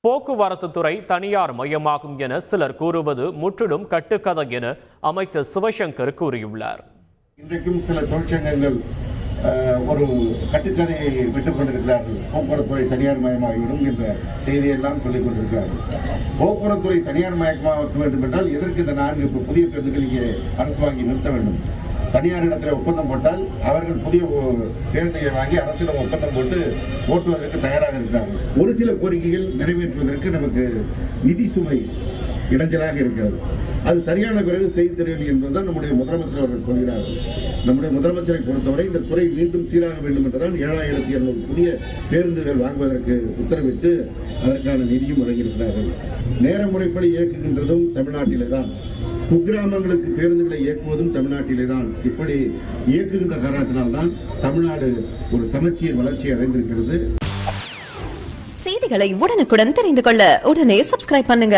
போக்குவரத்து துறை தனியார் மயமாகும் என சிலர் கூறுவது முற்றிலும் கட்டுக்கதை என அமைச்சர் சிவசங்கர் கூறியுள்ளார். இன்றைக்கும் சில தொழிற்சங்கங்கள் ஒரு கட்டுக்கதையை விட்டுக் கொண்டிருக்கிறார்கள். போக்குவரத்துறை தனியார் மயமாகிவிடும் என்ற செய்தியெல்லாம் சொல்லிக் கொண்டிருக்கிறார்கள். போக்குவரத்துறை தனியார் மயமாக்க வேண்டும் என்றால் எதற்கு இந்த 4 புதிய பேருந்துகள் இங்கே அரசு வாங்கி நிறுத்த வேண்டும்? தனியார் இடத்துல ஒப்பந்தம் போட்டால் அவர்கள் புதிய பேருந்துகளை வாங்கி அரசிடம் ஒப்பந்தம் போட்டு ஓட்டுவதற்கு தயாராக இருக்கிறார்கள். ஒரு சில கோரிக்கைகள் நிறைவேற்றுவதற்கு நமக்கு நிதி சுமை இடைஞ்சலாக இருக்கிறது. அது சரியான பிறகு செய்து தர வேண்டும் என்பதுதான் நம்முடைய முதலமைச்சர் அவர்கள் சொல்கிறார்கள். நம்முடைய முதலமைச்சரை பொறுத்தவரை இந்த துறை மீண்டும் சீராக வேண்டும் என்றுதான் 7200 புதிய பேருந்துகள் வாங்குவதற்கு உத்தரவிட்டு அதற்கான நிதியும் வழங்கியிருக்கிறார்கள். நேர முறைப்படி இயக்குகின்றதும் தமிழ்நாட்டிலே தான், குக்கிராமங்களுக்கு பேருந்துகளை இயக்குவதும் தமிழ்நாட்டிலே தான். இப்படி இயக்குகின்ற காரணத்தினால்தான் தமிழ்நாடு ஒரு சமச்சீர் வளர்ச்சி அடைந்திருக்கிறது. செய்திகளை உடனுக்குடன் தெரிந்து கொள்ள உடனே சப்ஸ்கிரைப் பண்ணுங்க.